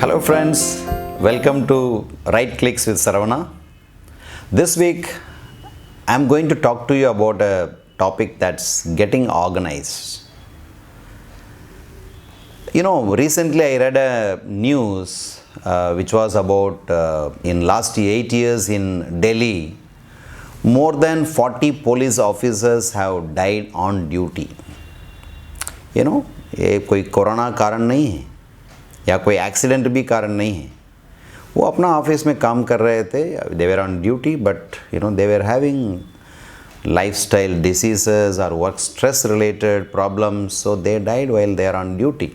Hello friends, welcome to Right Clicks with Saravana. This week I'm going to talk to you about a topic that's getting organized. Recently I read a news which was about in last 8 years in Delhi, more than 40 police officers have died on duty. ये कोई corona कारण नहीं है या कोई accident भी कारण नहीं है. वो अपना ऑफिस में काम कर रहे थे, they were on duty, but they were having lifestyle diseases or work stress related problems, so they died while they are on duty.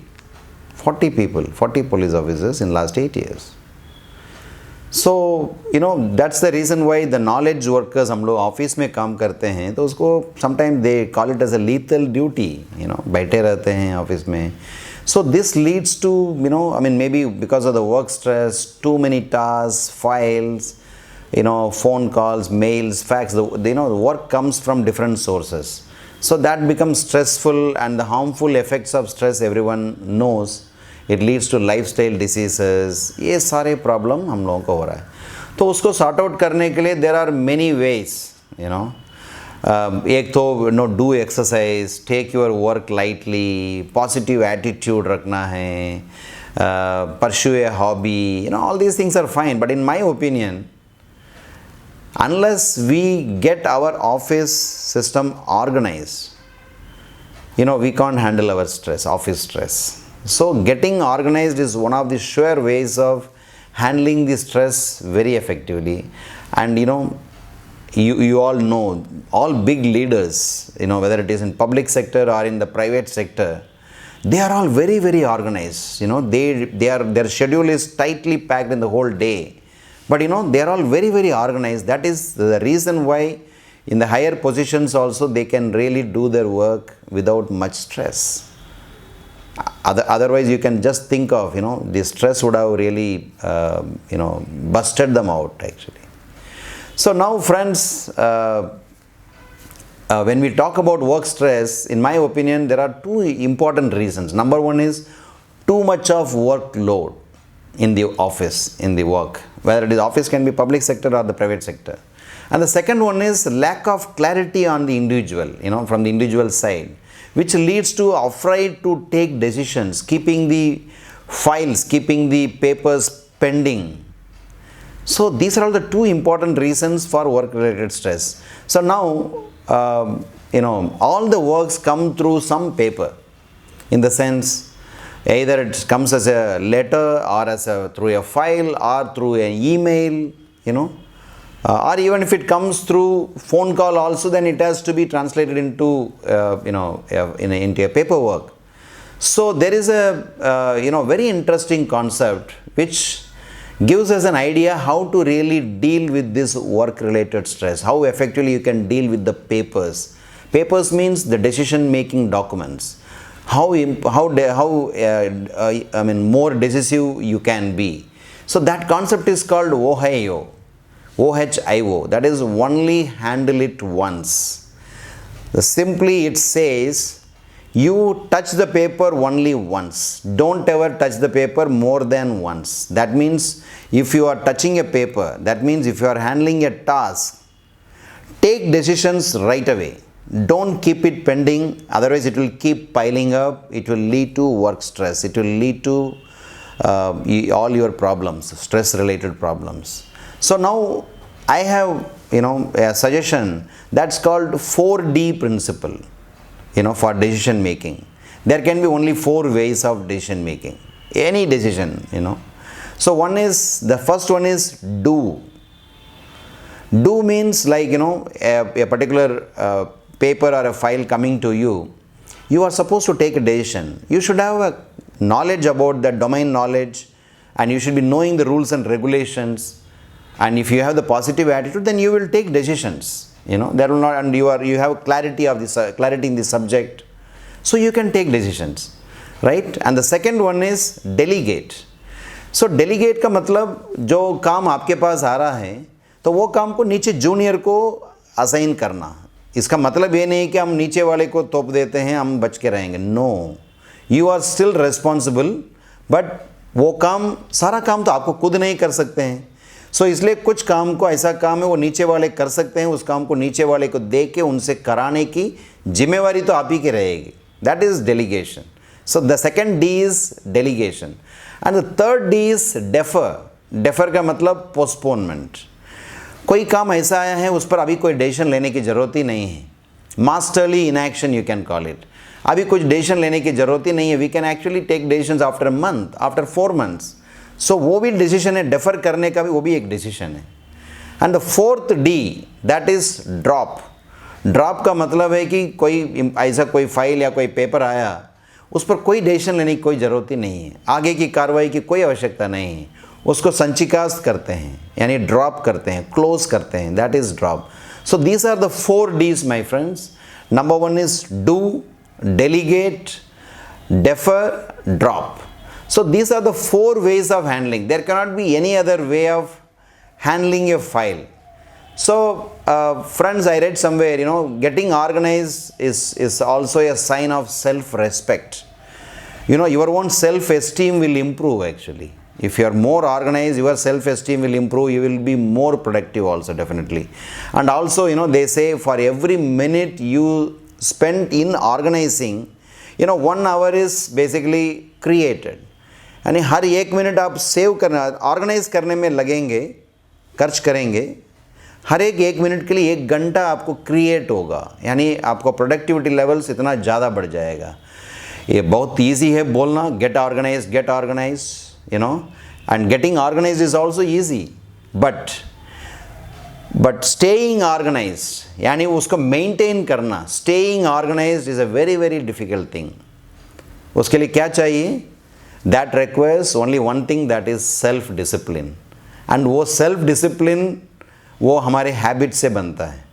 40 people, 40 police officers in last 8 years. So that's the reason why the knowledge workers, हम लोग office में काम करते हैं तो उसको sometimes they call it as a lethal duty, बैठे रहते हैं ऑफिस में. So this leads to, maybe because of the work stress, too many tasks, files, phone calls, mails, fax, the work comes from different sources. So that becomes stressful, and the harmful effects of stress everyone knows. It leads to lifestyle diseases. ये सारे problem हम लोगों को हो रहा है. तो उसको सॉर्ट आउट करने के लिए देर आर मेनी वेज. एक तो do exercise, take your work lightly, positive attitude रखना है, pursue a hobby, all these things are fine. But in my opinion, unless we get our office system organized, we can't handle our stress, office stress. So getting organized is one of the sure ways of handling the stress very effectively. And you all know, all big leaders, whether it is in public sector or in the private sector, they are all very, very organized. Their schedule is tightly packed in the whole day. But they are all very, very organized. That is the reason why in the higher positions also they can really do their work without much stress. Otherwise you can just think of, the stress would have really, busted them out actually. So now friends, when we talk about work stress, in my opinion, there are two important reasons. Number one is too much of workload in the office, in the work, whether it is office, can be public sector or the private sector. And the second one is lack of clarity on the individual, from the individual side, which leads to afraid to take decisions, keeping the files, keeping the papers pending. So these are all the two important reasons for work related stress. So now, all the works come through some paper, in the sense either it comes as a letter or through a file or through an email, or even if it comes through phone call also, then it has to be translated into, into a paperwork. So there is a, very interesting concept which gives us an idea how to really deal with this work related stress, how effectively you can deal with the papers. Papers means the decision making documents. How more decisive you can be. So that concept is called OHIO, OHIO, that is only handle it once. Simply it says, you touch the paper only once. Don't ever touch the paper more than once. That means if you are touching a paper, that means if you are handling a task, take decisions right away. Don't keep it pending, otherwise it will keep piling up. It will lead to work stress. It will lead to all your problems, stress related problems. So now I have, a suggestion that's called 4D principle, for decision making. There can be only 4 ways of decision making, any decision, So the first one is do. Do means like, a particular paper or a file coming to you, you are supposed to take a decision. You should have a knowledge about the domain knowledge, and you should be knowing the rules and regulations. And if you have the positive attitude, then you will take decisions. There will not, and you have clarity in the subject, so you can take decisions, right? And the second one is delegate. So delegate का मतलब जो काम आपके पास आ रहा है, तो वो काम को नीचे जूनियर को असाइन करना. इसका मतलब ये नहीं कि हम नीचे वाले को तोप देते हैं, हम बच के रहेंगे. No, you are still responsible, but वो काम, सारा काम तो आपको खुद नहीं कर सकते हैं। सो इसलिए कुछ काम को, ऐसा काम है वो नीचे वाले कर सकते हैं, उस काम को नीचे वाले को दे के उनसे कराने की जिम्मेवारी तो आप ही की रहेगी। That is delegation. So the second D is delegation and the third D is defer. Defer का मतलब पोस्टपोनमेंट। कोई काम ऐसा आया है उस पर अभी कोई डिसीजन लेने की ज़रूरत ही नहीं है। Masterly inaction you can call it. अभी कुछ डिसीजन लेने की ज़रूरत ही नहीं है। We can actually take decisions after a month, after 4 months। So वो भी डिसीजन है, डेफर करने का भी वो भी एक डिसीजन है। And the fourth D that is drop. Drop का मतलब है कि कोई ऐसा कोई फाइल या कोई पेपर आया, उस पर कोई डिसीजन लेने की कोई ज़रूरत ही नहीं है, आगे की कार्रवाई की कोई आवश्यकता नहीं है, उसको संचिकास्त करते हैं, यानी ड्रॉप करते हैं, क्लोज करते हैं। That is drop. So these are the 4 Ds my friends. Number 1 is do, delegate, defer, drop. So these are the 4 ways of handling. There cannot be any other way of handling a file. So friends, I read somewhere, getting organized is also a sign of self-respect. Your own self-esteem will improve actually. If you are more organized, your self-esteem will improve. You will be more productive also, definitely. And also, they say for every minute you spent in organizing, 1 hour is basically created. यानी हर 1 minute आप save करना, organise करने में लगेंगे, खर्च करेंगे, हर एक 1 minute के लिए 1 घंटा आपको क्रिएट होगा, यानी आपको प्रोडक्टिविटी लेवल्स इतना ज़्यादा बढ़ जाएगा। ये बहुत ईजी है बोलना, get organise, and getting organise is also easy, but staying organise यानी उसको मेंटेन करना, staying organise is a very very difficult thing. उसके लिए क्या चाहिए? That requires only one thing, that is self discipline. And वो सेल्फ डिसिप्लिन वो हमारे हैबिट से बनता है,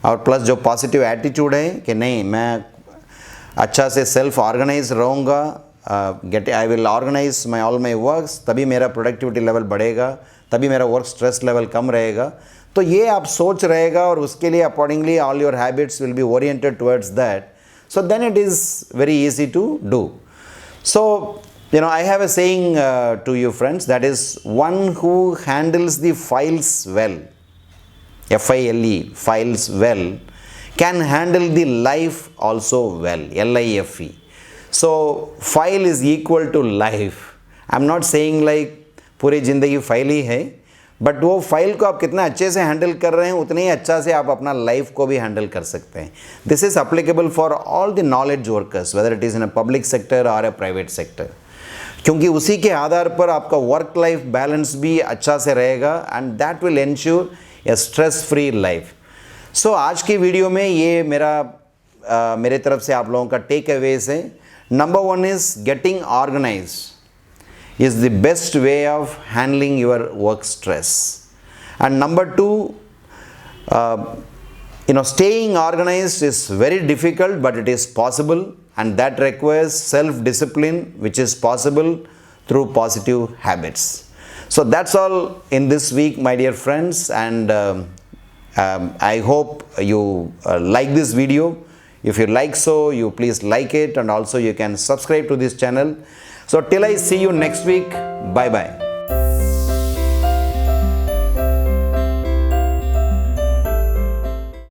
और प्लस जो पॉजिटिव एटीट्यूड है कि नहीं मैं अच्छा से सेल्फ ऑर्गेनाइज रहूँगा, I will organise all my works, तभी मेरा प्रोडक्टिविटी लेवल बढ़ेगा, तभी मेरा वर्क स्ट्रेस लेवल कम रहेगा। तो ये आप सोच रहेगा और उसके लिए accordingly all your habits will be oriented towards that. So then it is very easy to do. So I have a saying to you friends, that is, one who handles the files well, F-I-L-E, files well, can handle the life also well, L-I-F-E. So file is equal to life. I'm not saying like पूरी ज़िंदगी file ही है, but वो file को आप कितना अच्छे से handle कर रहे हैं उतने ही अच्छा से आप अपना लाइफ को भी हैंडल कर सकते हैं। This is applicable for all the knowledge workers, whether it is in a public sector और अ प्राइवेट सेक्टर, क्योंकि उसी के आधार पर आपका वर्क लाइफ बैलेंस भी अच्छा से रहेगा, and that will ensure a stress free life. So आज की वीडियो में ये मेरे तरफ से आप लोगों का टेक अवेज है। Number 1 is getting organised is the best way of handling your work stress, and number 2, staying organized is very difficult, but it is possible, and that requires self discipline, which is possible through positive habits. So that's all in this week, my dear friends, and I hope you like this video. If you like so, you please like it, and also you can subscribe to this channel. So till I see you next week, bye bye.